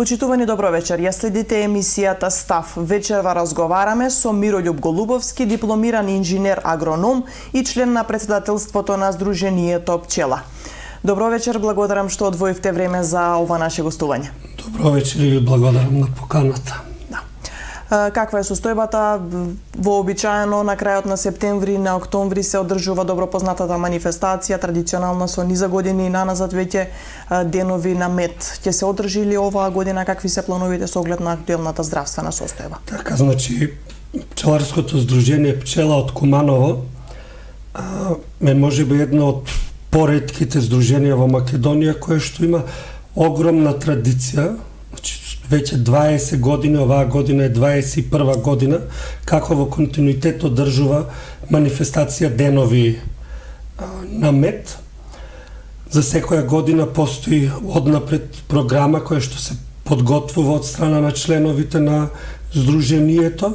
Почитувани добро вечер. Ја следите емисијата Став. Вечерва разговараме со Мирољуб Голубовски, дипломиран инженер агроном и член на претседателството на Сдруженијето Пчела. Добро вечер, благодарам што одвоивте време за ова наше гостување. Добро вечер и благодарам на поканата. Каква е состојбата? Вообичаено на крајот на септември, на октомври се одржува добро познатата манифестација, традиционална со низа години наназад веќе денови на мед. Ќе се одржи ли оваа година? Какви се плановите со оглед на актуелната здравствена состојба? Така, значи, Пчеларското здружение Пчела од Куманово е можеби едно од поретките здруженија во Македонија кое што има огромна традиција. Значи, веќе 20 години, оваа година е 21 година, како во континуитет одржува манифестација денови на мед. За секоја година постои однапред програма која што се подготвува од страна на членовите на Сдруженијето.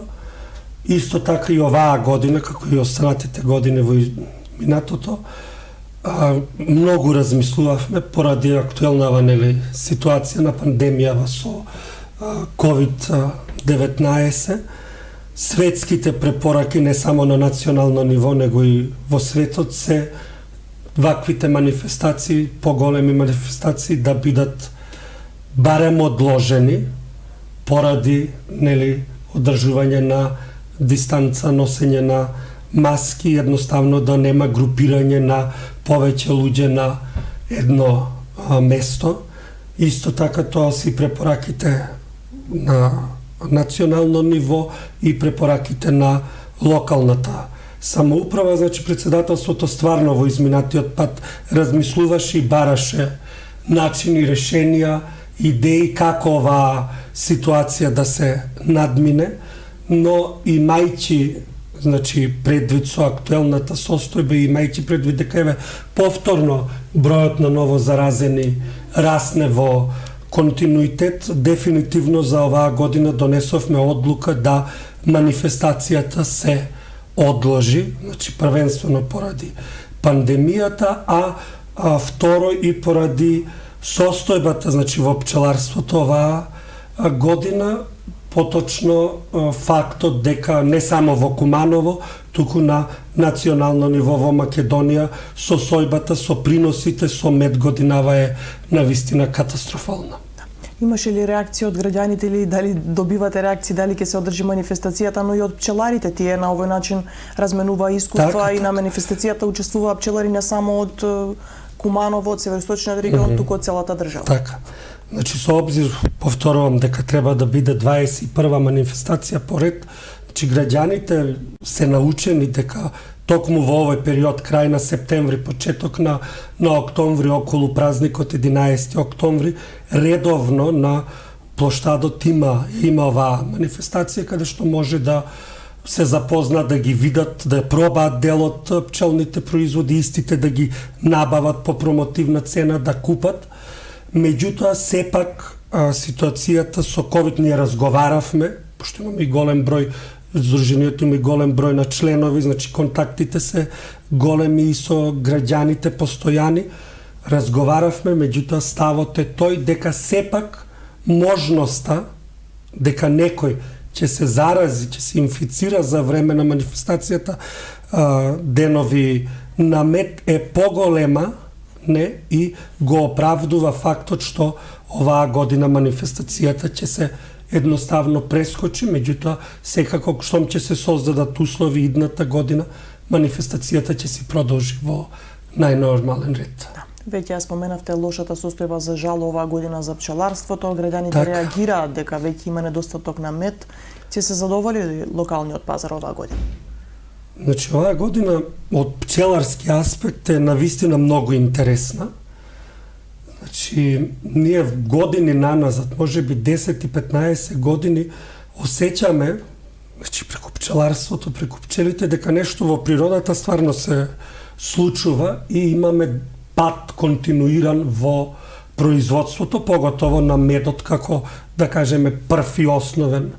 Исто така и оваа година, како и останатите години во минатото, многу размислувавме поради актуелнава ситуација на пандемијава со COVID-19. Светските препораки не само на национално ниво, него и во светот се ваквите манифестации, поголеми манифестации да бидат барем одложени поради одржување на дистанца, носење на маски, едноставно да нема групирање на повеќе луѓе на едно место. Исто така тоа се препораките на национално ниво и препораките на локалната самоуправа. Значи, председателството стварно во изминатиот пат размислуваше и бараше начини, решенија, идеи како оваа ситуација да се надмине, но имајќи предвид со актуелната состојба и имајќи предвид дека еве повторно бројот на ново заразени расне во континуитет, дефинитивно за оваа година донесовме одлука да манифестацијата се одложи, првенствено поради пандемијата, а второ и поради состојбата во пчеларството оваа година, поточно фактот дека не само во Куманово, туку на национално ниво во Македонија состојбата со приносите со мед годинава е навистина катастрофална. Имаше ли реакција од граѓаните или дали добивате реакции дали ќе се одржи манифестацијата, но и од пчеларите? Тие на овој начин разменува искуства и на манифестацијата учествуваа пчелари не само од Куманово, од североисточниот регион, туку од целата држава. Така. Значи, со обзир, повторувам дека треба да биде 21 манифестација поред, граѓаните се научени дека токму во овој период, крај на септември, почеток на октомври, околу празникот 11 октомври, редовно на плоштадот има оваа манифестација каде што може да се запознаат, да ги видат, да пробаат дел од пчелните производи, истите да ги набават по промотивна цена, да купат. Меѓутоа, сепак, ситуацијата со COVID ние разговаравме, пошто имаме и голем број, Сдруженијето има и голем број на членови, значи контактите се големи и со граѓаните постојани. Разговаравме, меѓутоа ставот е тој дека сепак можноста дека некој ќе се зарази, ќе се инфицира за време на манифестацијата денови на мед е поголема, и го оправдува фактот што оваа година манифестацијата ќе се едноставно прескочи, меѓутоа секако штом ќе се создадат услови идната година, манифестацијата ќе се продолжи во најнормален ред. Веќе ја споменавте лошата состојба за жал оваа година за пчеларството, граѓаните реагираат дека веќе има недостаток на мед. Ќе се задоволи ли локалниот пазар оваа година? Значи, оваа година од пчеларски аспект е навистина многу интересна. Значи, ние години наназад, можеби 10 и 15 години, осеќаме, преку пчеларството, преку пчелите, дека нешто во природата стварно се случува и имаме пат континуиран во производството, поготово на медот, како, да кажеме, прв и основен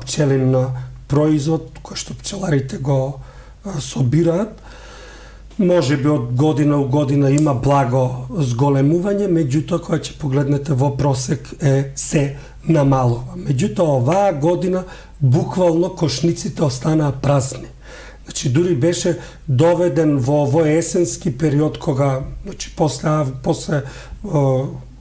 пчелин производ, кој што пчеларите го собираат. може би од година у година има благо зголемување, меѓутоа кога ќе погледнете во просек се намалува. Меѓутоа оваа година буквално кошниците останаа празни. Значи дури беше доведен во овој есенски период кога после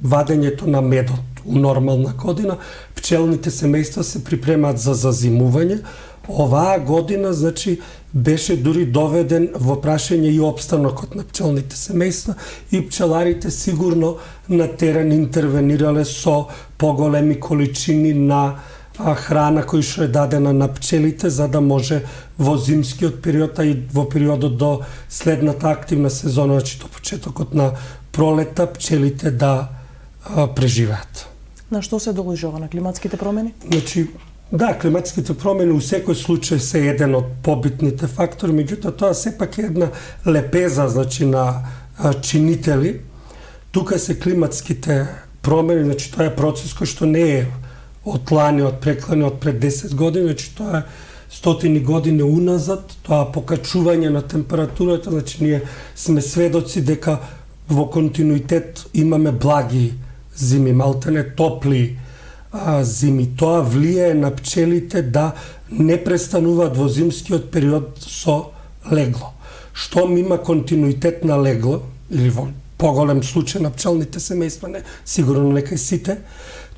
вадењето на медот у нормална година, пчелните семејства се припремаат за зазимување. Оваа година, значи, беше дури доведен во прашање и опстанокот на пчелните семејства и пчеларите сигурно на терен интервенирале со поголеми количини на храна кој што е дадена на пчелите за да може во зимскиот период, а и во периодот до следната активна сезона, значи до почетокот на пролета, пчелите да преживеат. На што се должи ова? На климатските промени? Значи, да, климатските промени у секој случај се еден од побитните фактори, меѓутоа тоа сепак е една лепеза, значи, на чинители. Тука се климатските промени, значи тоа е процес кој што не е од лани, од преклани, од пред 10 години, значи тоа е стотини години уназад, тоа покачување на температурата, значи ние сме сведоци дека во континуитет имаме благи зими, малтене топли зими. Тоа влијае на пчелите да не престануваат во зимскиот период со легло. Штом има континуитет на легло, или во поголем случај на пчелните семејства, не сигурно нека и сите,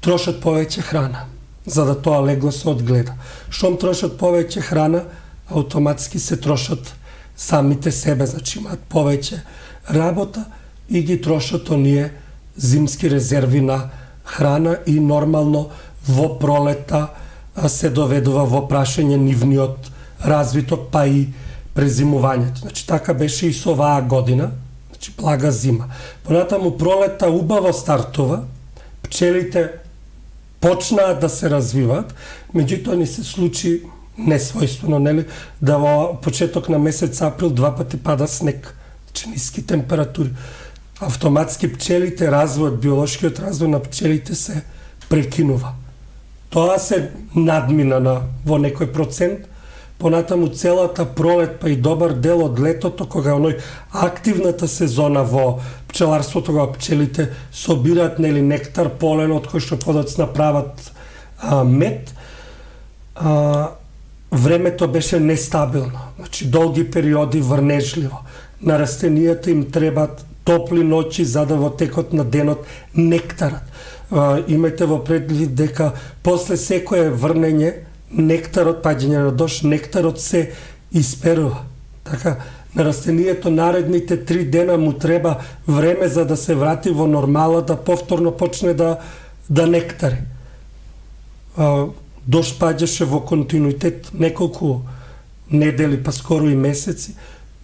трошат повеќе храна, за да тоа легло се одгледа. Штом трошат повеќе храна, автоматски се трошат самите себе, значи имаат повеќе работа и ги трошат оние зимски резерви на храна и нормално во пролета се доведува во прашање нивниот развиток, па и презимувањето. Значи така беше и со оваа година, значи блага зима. Понатаму пролета убаво стартува, пчелите почнаа да се развиваат, меѓутоа ни се случи несвојствено, нели, да во почеток на месец април 2 пати пада снег, значи ниски температури. Автоматски пчелите, развојот, биолошкиот развој на пчелите се прекинува. Тоа се надмина во некој процент, понатаму целата пролет, па и добар дел од летото, кога оној активната сезона во пчеларството, кога пчелите собираат нели нектар, полен, од кој што подоцна прават мед, времето беше нестабилно. Значи долги периоди врнежливо. На растенијата им требаат топли ноќи за да во текот на денот нектарат. Имајте во предвид дека после секое врнење нектарот, паѓање на дожд, нектарот се исперува. Така, на растенијето наредните 3 дена му треба време за да се врати во нормала, да повторно почне да нектари. Дожд паѓаше во континуитет неколку недели, па скоро и месеци.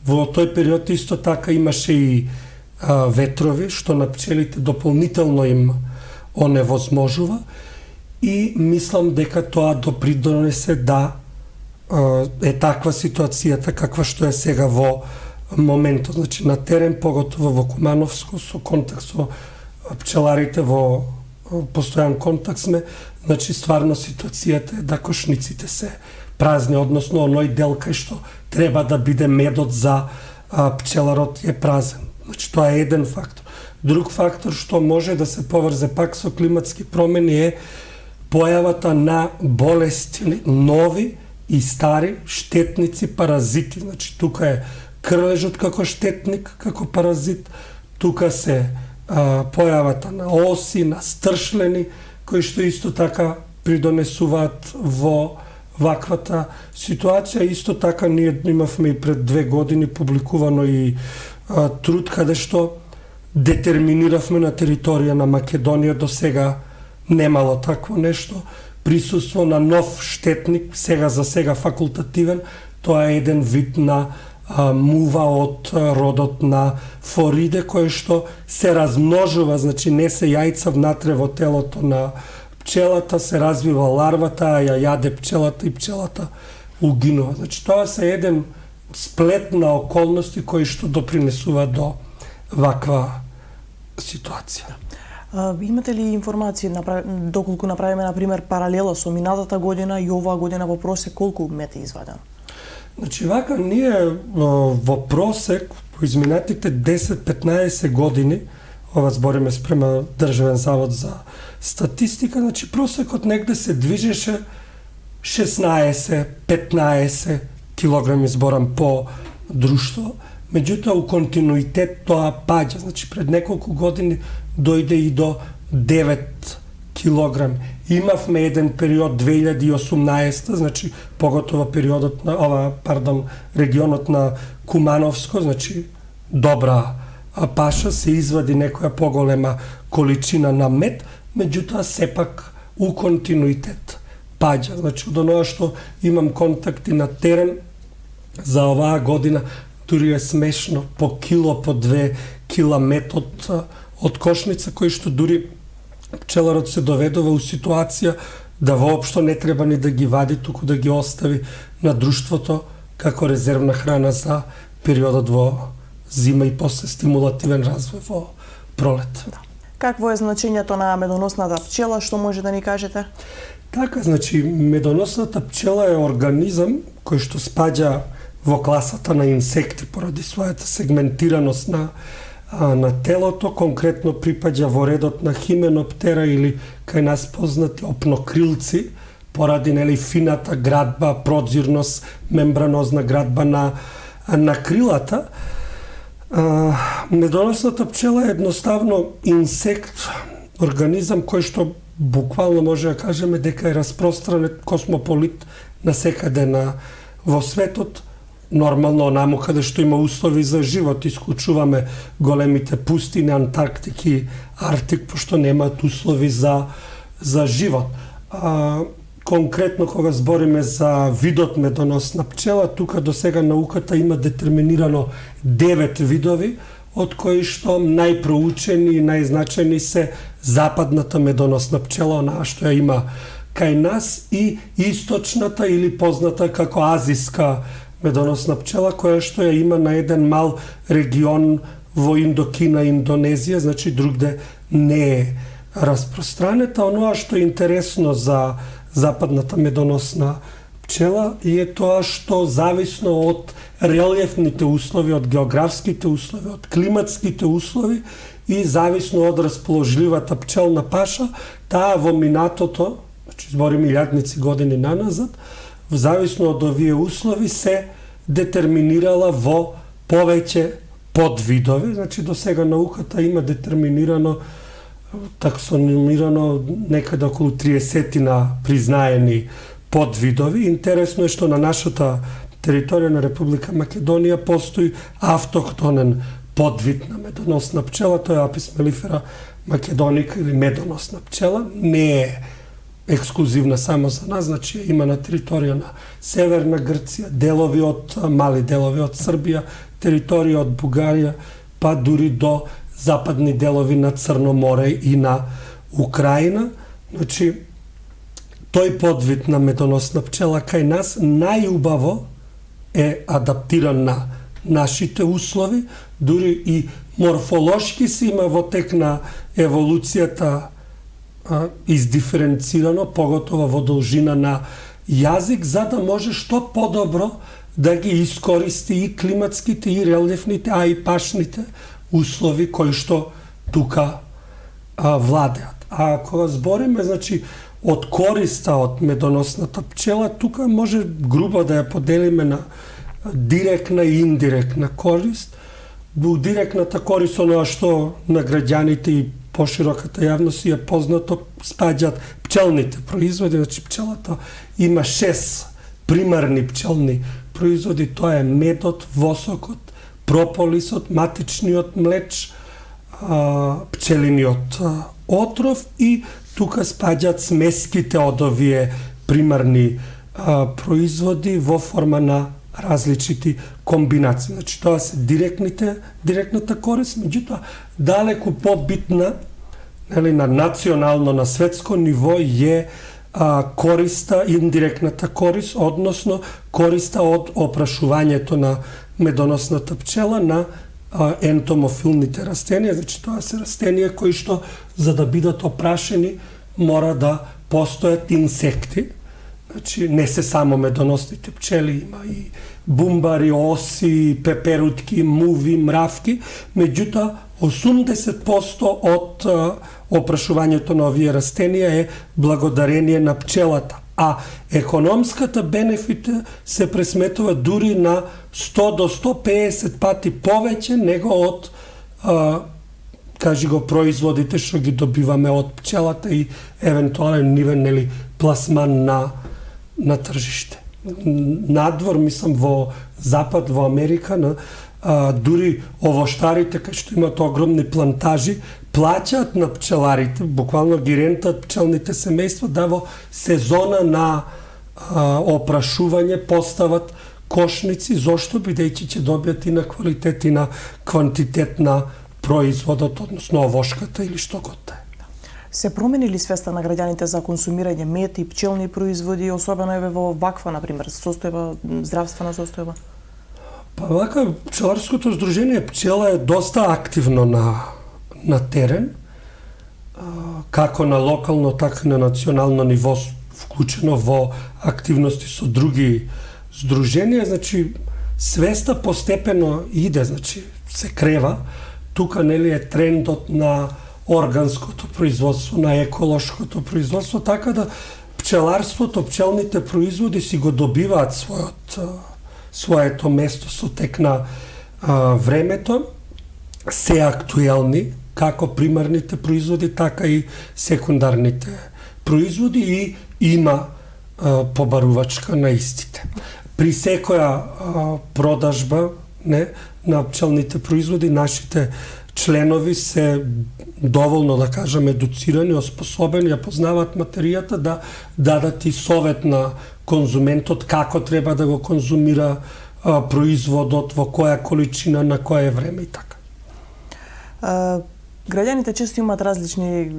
Во тој период исто така имаше и ветрови, што на пчелите дополнително им оневозможува и мислам дека тоа допридонесе да е таква ситуацијата каква што е сега во моментот. Значи на терен, поготово во Кумановско, со контакт со пчеларите, во постојан контакт сме, значи стварно ситуацијата е да кошниците се празни, односно оној дел кај што треба да биде медот за пчеларот е празен. Значи тоа е еден фактор. Друг фактор што може да се поврзе пак со климатски промени е појавата на болести, нови и стари штетници, паразити. Значи тука е крлежот како штетник, како паразит, тука се појавата на оси, на стршлени, кои што исто така придонесуваат во ваквата ситуација. Исто така ние имавме и пред 2 години публикувано и труд каде што детерминиравме на територија на Македонија, до сега немало такво нешто, присуство на нов штетник, сега за сега факултативен, тоа е еден вид на мува од родот на фориде, кој што се размножува, значи не се јајца внатре во телото на пчелата, се развива ларвата, а ја јаде пчелата и пчелата угинува. Значи тоа се еден сплет на околности кои што допринесува до ваква ситуација. Имате ли информации доколку направиме на пример паралела со минатата година и оваа година во просек колку мед е извадено? Значи вака ние во просек во изминатите 10-15 години, ова збориме спрема Државен завод за статистика, значи просекот негде се движеше 16-15 килограми зборам по друштво, меѓутоа у континуитет тоа паѓа, значи пред неколку години дојде и до 9 килограми. Имавме еден период 2018, значи поготово периодот на регионот на Кумановско, значи добра паша, се извади некоја поголема количина на мед, меѓутоа сепак у континуитет паѓа. Значи од оноа што имам контакти на терен за оваа година, дури е смешно, по кило, по 2 кила мед од кошница, кој што дури пчеларот се доведува у ситуација да воопшто не треба ни да ги вади, туку да ги остави на друштвото како резервна храна за периодот во зима и после стимулативен развој во пролет. Какво е значењето на медоносната пчела, што може да ни кажете? Така, значи, медоносната пчела е организам кој што спаѓа во класата на инсекти поради својата сегментираност на телото, конкретно припаѓа во редот на хименоптера или кај нас познати опнокрилци, поради фината градба, продзирност, мембранозна градба на крилата. Медоносната пчела е едноставно инсект, организам кој што буквално може да кажеме дека е распространет космополит насекаде во светот. Нормално онаму каде што има услови за живот, исклучуваме големите пустини, Антарктик и Арктик, пошто немаат услови за живот. Конкретно кога збориме за видот медоносна пчела, тука до сега науката има детерминирано 9 видови, од кои што најпроучени и најзначени се западната медоносна пчела, онаа што ја има кај нас, и источната или позната како азиска медоносна пчела, која што ја има на еден мал регион во Индокина, Индонезија, значи другде не е распространета. Оноа што е интересно за западната медоносна пчела е тоа што зависно од релјефните услови, од географските услови, од климатските услови и зависно од расположливата пчелна паша, таа во минатото, значи збориме илјадници години наназад, зависно од овие услови се детерминирала во повеќе подвидови. Значи до сега науката има детерминирано, таксономирано некаде околу 30 признаени подвидови. Интересно е што на нашата територија на Република Македонија постои автохтонен подвид на медоносна пчела, тоа е Апис мелифера македоника или медоносна пчела. Не е ексклузивна само за нас, значи има на територија на Северна Грција, мали делови од Србија, територија од Бугарија, па дури до западни делови на Црно море и на Украина. Значи, тој подвид на медоносна пчела кај нас најубаво е адаптиран на нашите услови, дури и морфолошки се има во тек на еволуцијата издиференцирано, поготово во должина на јазик, за да може што подобро да ги искористи и климатските, и релјефните, а и пашните услови кои што тука владеат. А кога збориме, значи, од користа од медоносната пчела, тука може грубо да ја поделиме на директна и индиректна корист. Директната корист, оноа што на граѓаните и пошироката јавност ја познато, спаѓаат пчелните производи. Значи пчелата има 6 примарни пчелни производи, тоа е медот, восокот, прополисот, матичниот млеч, пчелиниот отров, и тука спаѓаат смеските од овие примарни производи во форма на различити комбинации. Значи тоа се директната корист, меѓутоа далеку побитна, на национално, на светско ниво е користа, индиректната корист, односно користа од опрашувањето на медоносната пчела на ентомофилните растенија. Значи тоа се растенија кои што за да бидат опрашени мора да постојат инсекти. Значи, не се само медоносните пчели, има и бумбари, оси, пеперутки, муви, мравки. Меѓутоа, 80% од опрашувањето на овие растенија е благодарение на пчелата. А економската бенефита се пресметува дури на 100 до 150 пати повеќе него од кажи го производите што ги добиваме од пчелата и евентуален нивен нели пласман на тржиште. Надвор, мислам, во Запад, во Америка, дури овоштарите, кај што имат огромни плантажи, плаќаат на пчеларите, буквално ги рентат пчелните семејства, да во сезона на опрашување постават кошници, зошто бидејќи ќе добијат и на квалитет и на квантитет на производот, односно овошката или што год да е. Се промени ли свеста на граѓаните за консумирање мед и пчелни производи, особено еве во ваква, например, состојба, здравствена состојба? Па вака, пчеларското здружение Пчела е доста активно на терен, како на локално, така и на национално ниво, вклучено во активности со други здруженија. Значи, свеста постепено иде, значи, се крева. Тука, нели, е трендот на органското производство, на еколошкото производство, така да пчеларството, пчелните производи си го добиваат своето место со тек на времето, се актуелни, како примарните производи, така и секундарните производи и има побарувачка на истите. При секоја продажба на пчелните производи, нашите членови се доволно, да кажем, едуцирани, оспособени, ја познаваат материјата, да дадат и совет на конзументот како треба да го конзумира производот, во која количина, на кое време и така. Граѓаните често имаат различни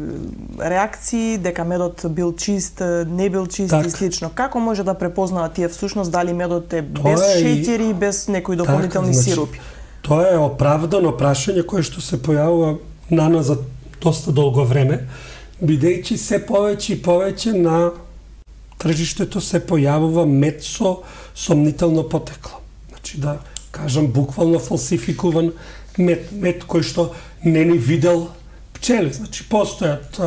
реакции, дека медот бил чист, не бил чист и слично. Како може да препознаат тие всушност дали медот е без шеќери и без некои дополнителни сиропи? Тоа е оправдано прашање кое што се појавува наназад доста долго време, бидејќи се повеќе и повеќе на тржиштето се појавува мед со сомнително потекло. Значи, да кажам, буквално фалсификуван мед кој што не ни видел пчели. Значи, постојат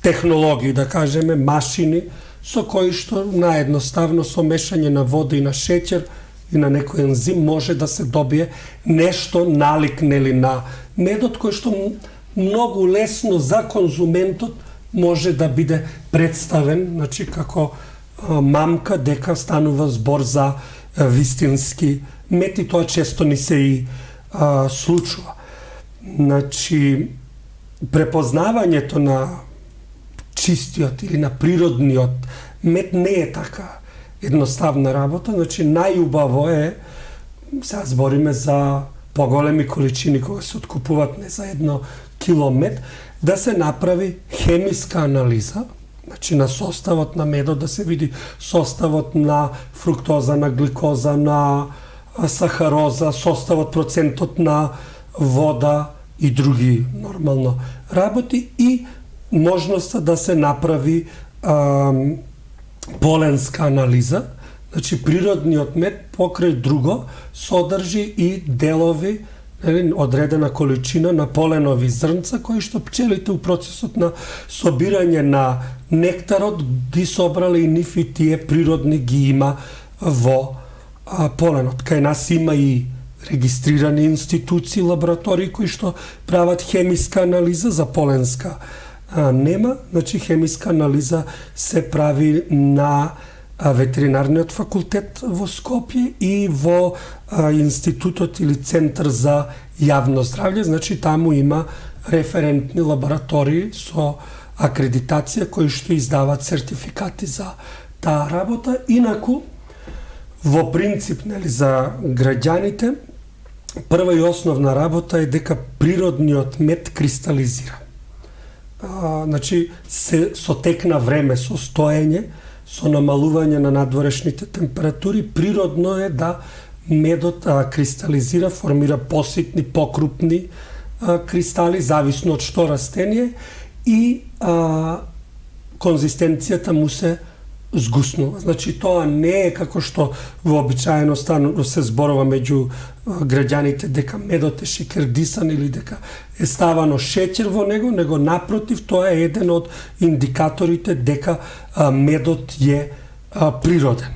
технологии, да кажеме, машини, со кои што наедноставно со мешање на вода и на шеќер и на некој ензим може да се добие нешто налик, нели, на медот, кој што многу лесно за конзументот може да биде представен, значи, како мамка, дека станува збор за вистински мед и тоа често ни се и случува. Значи, препознавањето на чистиот или на природниот мед не е така едноставна работа. Значи, најубаво е, сега збориме за поголеми количини кога се откупуваат не за 1 кило мед, да се направи хемиска анализа, значи на составот на медот, да се види составот на фруктоза, на гликоза, на сахароза, составот, процентот на вода и други нормално работи и можноста да се направи поленска анализа. Значи, природниот мед покрај друго содржи и делови, одредена количина на поленови зрнца, кои што пчелите у процесот на собирање на нектарот ги собрале и нив и тие природни ги има во поленот. Кај нас има и регистрирани институции, лаборатории кои што прават хемиска анализа, за поленска нема. Значи, хемиска анализа се прави на ветеринарниот факултет во Скопје и во институтот или центар за јавно здравје. Значи, таму има референтни лаборатории со акредитација кои што издаваат сертификати за таа работа. Инаку, во принцип, нели, за граѓаните, прва и основна работа е дека природниот мед кристализира. Значи, со тек на време, со стоење, со намалување на надворешните температури, природно е да медот кристализира, формира поситни, покрупни кристали, зависно од што растение, и конзистенцијата му се згуснува. Значи тоа не е како што вообичаено се зборува меѓу граѓаните дека медот е шекердисан или дека е ставано шеќер во него напротив, тоа е еден од индикаторите дека медот е природен.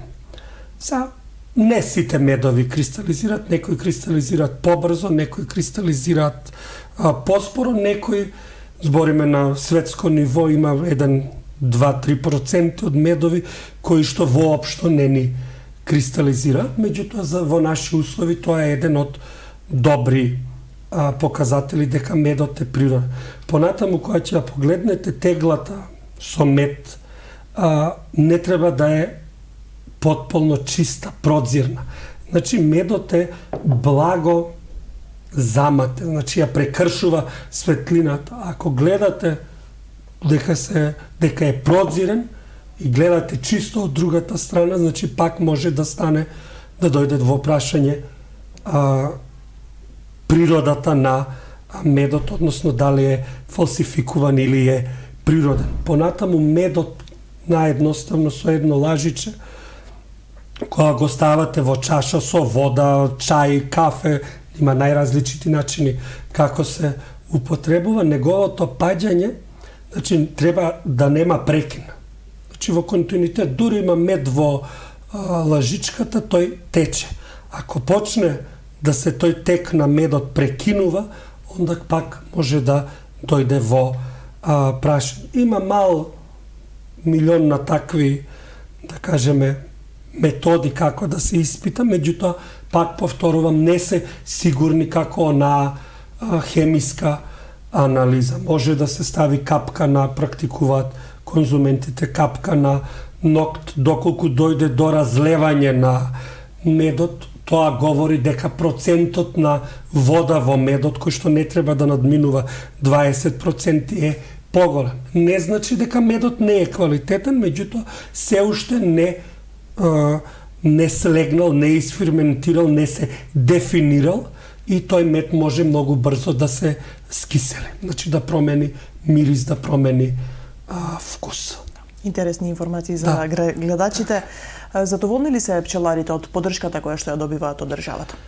Не сите медови кристализираат, некои кристализираат побрзо, некои кристализираат поспоро, некои, збориме на светско ниво, има 1-2-3% од медови кои што воопшто не ни кристализираат, меѓутоа во наши услови тоа е еден од добри показатели дека медот е природен. Понатаму кога ќе ја погледнете теглата со мед, не треба да е потполно чиста, прозирна. Значи медот е благо заматен, значи ја прекршува светлината. Ако гледате дека е прозирен и гледате чисто од другата страна, значи пак може да стане да дојде во прашање природата на медот, односно дали е фалсификуван или е природен. Понатаму медот наедноставно со едно лажиче, кога го ставате во чаша со вода, чај, кафе, има најразличити начини како се употребува, неговото паѓање, значи треба да нема прекин. Значи во континуитет, дури има мед во лажичката, тој тече. Ако почне да се тој тек на медот прекинува, онда пак може да дојде во прашање. Има милион на такви, да кажеме, методи како да се испита, меѓутоа, пак повторувам, не се сигурни како на хемиска анализа. Може да се стави капка на, практикуваат конзументите, капка на нокт, доколку дојде до разлевање на медот, тоа говори дека процентот на вода во медот, кој што не треба да надминува 20%, е поголем. Не значи дека медот не е квалитетен, меѓутоа се уште не слегнал, не изферментирал, не се дефинирал и тој мед може многу брзо да се скисели. Значи да промени мирис, да промени вкус. Интересни информации за гледачите. Задоволни ли се пчеларите од поддршката која што ја добиваат од државата?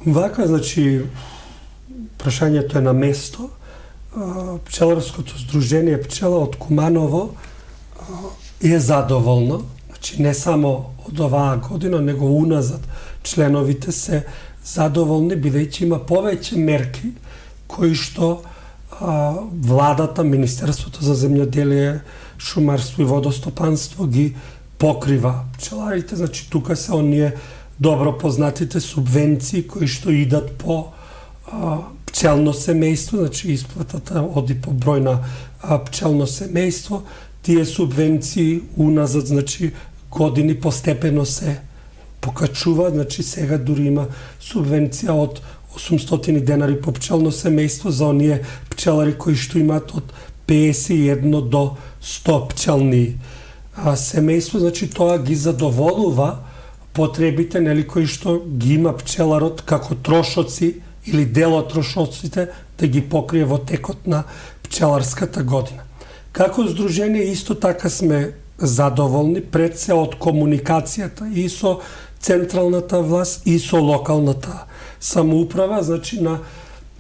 Вака, значи, прашањето е на место. Пчеларското здружение Пчела од Куманово е задоволно. Значи, не само од оваа година, него уназад членовите се задоволни, бидејќи има повеќе мерки кои што владата, Министерството за земјоделие, шумарство и водостопанство ги покрива пчеларите. Значи, тука се оние добро познатите субвенции кои што идат по пчелно семејство, значи исплатата оди по број на пчелно семејство. Тие субвенции уназад, значи, години постепено се покачува, значи сега дури има субвенција од 800 денари по пчелно семејство за оние пчелари кои што имаат од 51 до 100 пчелни семејство, значи тоа ги задоволува потребите, нели, кои што ги има пчеларот како трошоци или дел од трошоците да ги покрие во текот на пчеларската година. Како здружение исто така сме задоволни пред се од комуникацијата и со централната власт и со локалната самоуправа, значи на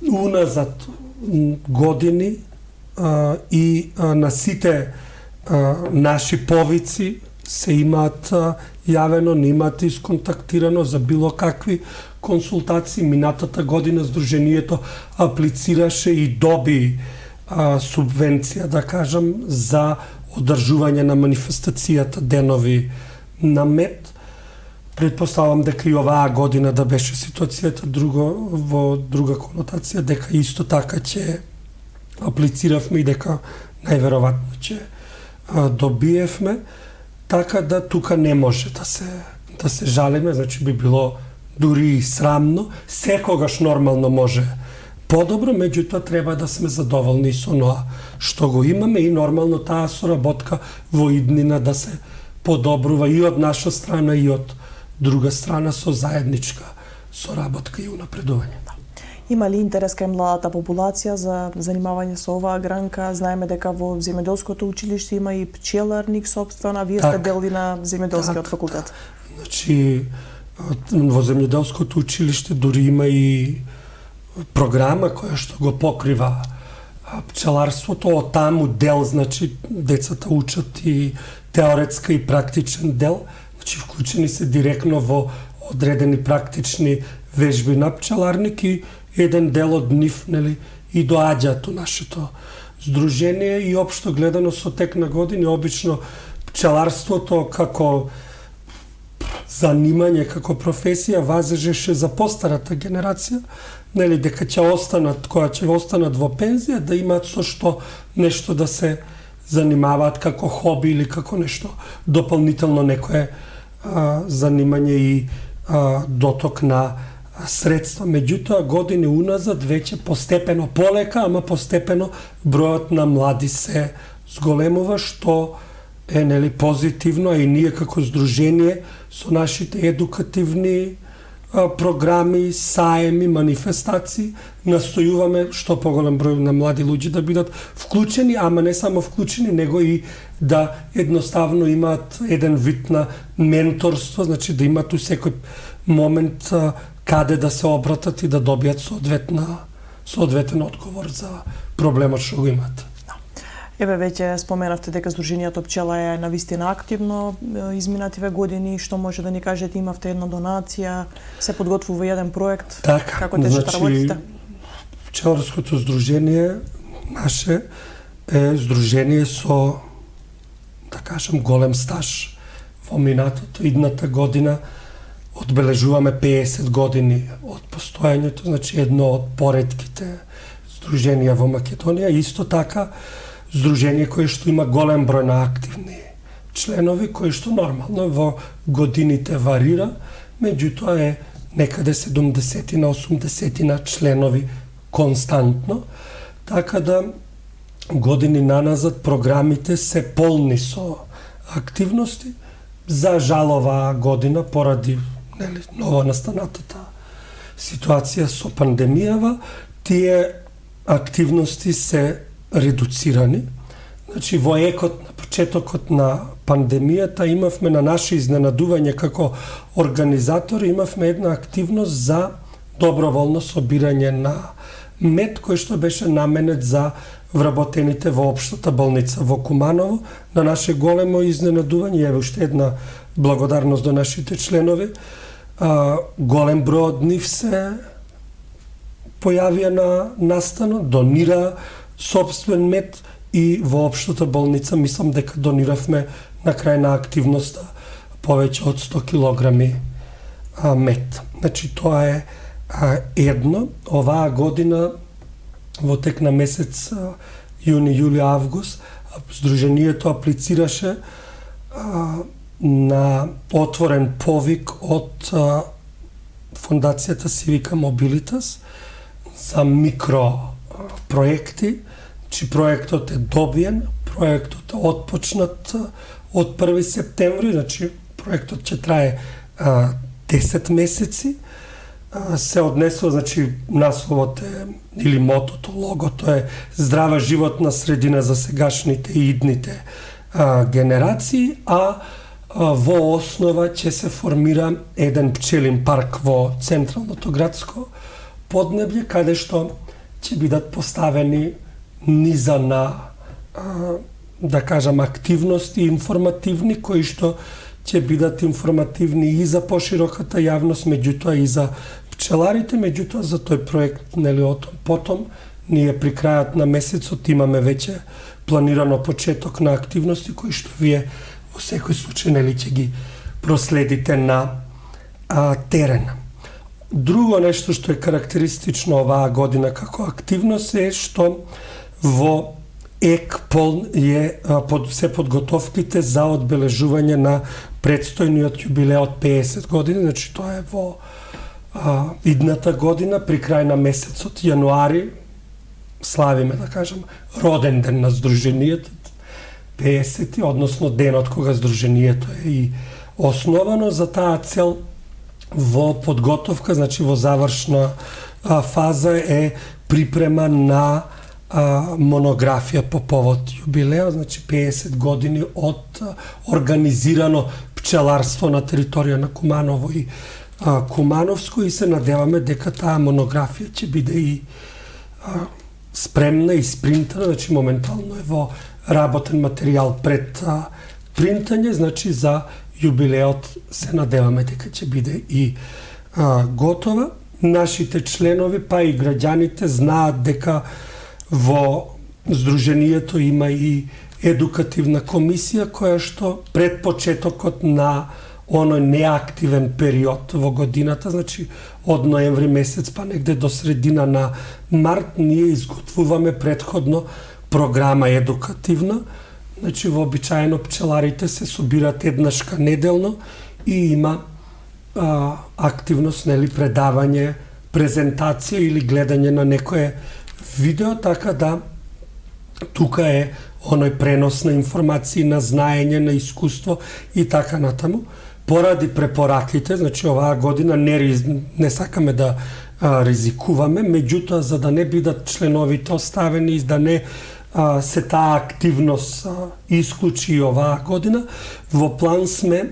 уназад години и на сите наши повици се имаат јавено, не имаат исконтактирано за било какви консултации. Минатата година Сдруженијето аплицираше и доби субвенција, да кажам, за одржување на манифестацијата Денови на мед. Предпоставам дека и оваа година да беше ситуацијата во друга конотација, дека исто така ќе аплициравме и дека најверојатно ќе добиевме, така да тука не може да се жалиме, значи би било дури и срамно, секогаш нормално може подобро, меѓутоа треба да сме задоволни со оноа што го имаме и нормално таа соработка во иднина да се подобрува и од наша страна и од друга страна со заедничка соработка и унапредување. Има ли интерес кај младата популација за занимавање со оваа гранка? Знаеме дека во земјоделското училиште има и пчеларник собствено, а вие сте дел и на земјоделскиот факултет. Значи, во земјоделското училиште дури има и програма која што го покрива пчеларството, од таму дел, значи, децата учат и теоретска и практичен дел, значи, вклучени се директно во одредени практични вежби на пчеларник и еден дел од нив, нели, и доаѓаат у нашето здружение и општо гледано со тек на години, обично пчеларството како занимање, како професија важеше за постарата генерација, нели, дека ќе останат, која ќе останат во пензија, да имаат со што нешто да се занимаваат како хоби или како нешто дополнително некое занимање и доток на средства. Меѓутоа, години уназад веќе постепено, полека, ама постепено бројот на млади се зголемува, што е, нели, позитивно, а и ние како здружение со нашите едукативни програми, саеми, манифестации, настојуваме што поголем број на млади луѓе да бидат вклучени, ама не само вклучени, него и да едноставно имаат еден вид на менторство, значи да имаат у секој момент каде да се обратат и да добијат соодветен одговор за проблемот што го имаат. Еве, веќе споменавте дека Здруженијето Пчела е навистина активно изминативе години. Што може да ни кажете? Имавте една донација, се подготвува еден проект. Така, како тече работите? Пчеларското здружение наше е здружение со, да кажем, голем стаж во минатото. Идната година одбележуваме 50 години од постојањето, значи едно од поредките здруженија во Македонија. Исто така, здружение кое што има голем број на активни членови, кои што нормално во годините варира, меѓутоа е некаде 70 на 80 на членови константно, така да години наназад програмите се полни со активности. За жал оваа година, поради, нели, ново настанатата ситуација со пандемијава, тие активности се редуцирани. Значи, во екот на почетокот на пандемијата имавме, на наше изненадување како организатори, имавме една активност за доброволно собирање на мед, кој што беше наменет за вработените во општата болница во Куманово. На наше големо изненадување, еве уште една благодарност до нашите членови, голем број од нив се појавија на настанот, донира собствен мед и во општата болница мислам дека дониравме на крај на активноста повеќе од 100 килограми мед. Значи, тоа е едно. Оваа година во тек на месец јуни, јули, август Здруженијето аплицираше на отворен повик од Фондацијата Civica Mobilitas за микропроекти. Чи проектот е добиен, проектот е отпочнат од 1 септември, значи проектот ќе трае 10 месеци. Се однесува, значи насловот е, или мотото, логото е здрава животна средина за сегашните и идните генерации, а во основа ќе се формира еден пчелин парк во централното градско поднебје, каде што ќе бидат поставени низа на, да кажам, активности информативни, кои што ќе бидат информативни и за пошироката јавност, меѓутоа и за пчеларите, меѓутоа за тој проект, нели, потом, ние при крајот на месецот имаме веќе планирано почеток на активности, кои што вие во секој случај, нели, ќе ги проследите на терен. Друго нешто што е карактеристично оваа година како активност е што во ЕКПОЛ се подготовките за одбележување на предстојниот јубилеј од 50 години, значи тоа е во идната година, при крај на месецот јануари, славиме, да кажем, роден ден на Здруженијето, 50-ти, односно денот кога Здруженијето е и основано. За таа цел во подготовка, значи во завршна фаза е припрема на монографија по повод јубилеот, значи 50 години од организирано пчеларство на територија на Куманово и Кумановско, и се надеваме дека таа монографија ќе биде и спремна и спринтана, значи моментално е во работен материјал пред принтање, значи за јубилеот се надеваме дека ќе биде и готова. Нашите членови, па и граѓаните знаат дека во Сдруженијето има и едукативна комисија која што пред почетокот на оној неактивен период во годината, значи од ноември месец па негде до средина на март, ние изготвуваме претходно програма едукативна. Значи вообичаено пчеларите се собират еднашка неделно и има активност, нели, предавање, презентација или гледање на некое видео, така да тука е оној пренос на информации, на знаење, на искуство и така натаму. Поради препораките, значи оваа година не сакаме да ризикуваме, меѓутоа за да не бидат членовите оставени и да не се таа активност исклучи и оваа година, во план сме,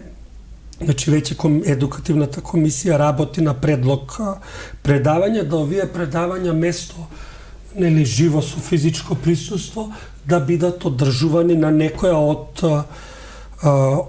значи веќе едукативната комисија работи на предлог предавања, да овие предавања место, нели, живо со физичко присуство, да бидат одржувани на некоја од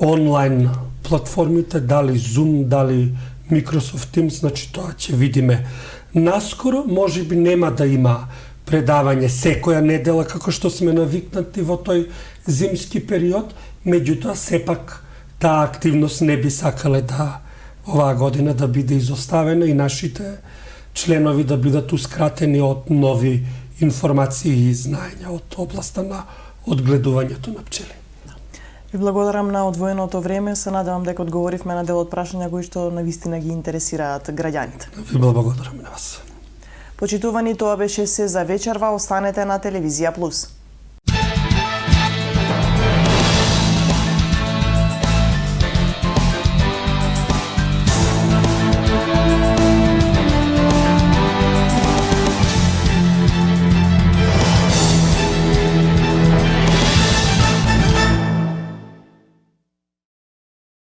онлайн платформите, дали Zoom, дали Microsoft Teams, значи тоа ќе видиме наскоро. Можеби нема да има предавање секоја недела како што сме навикнати во тој зимски период, меѓутоа сепак таа активност не би сакале да оваа година да биде изоставена и нашите членови да бидатускратени од нови информации и знаења од областа на одгледувањето на пчели. Ви благодарам на одвоеното време, се надевам дека одговоривме на дел од прашања кои што навистина ги интересираат граѓаните. Ви благодарам на вас. Почитувани, тоа беше се за вечерва, останете на Телевизија Плюс.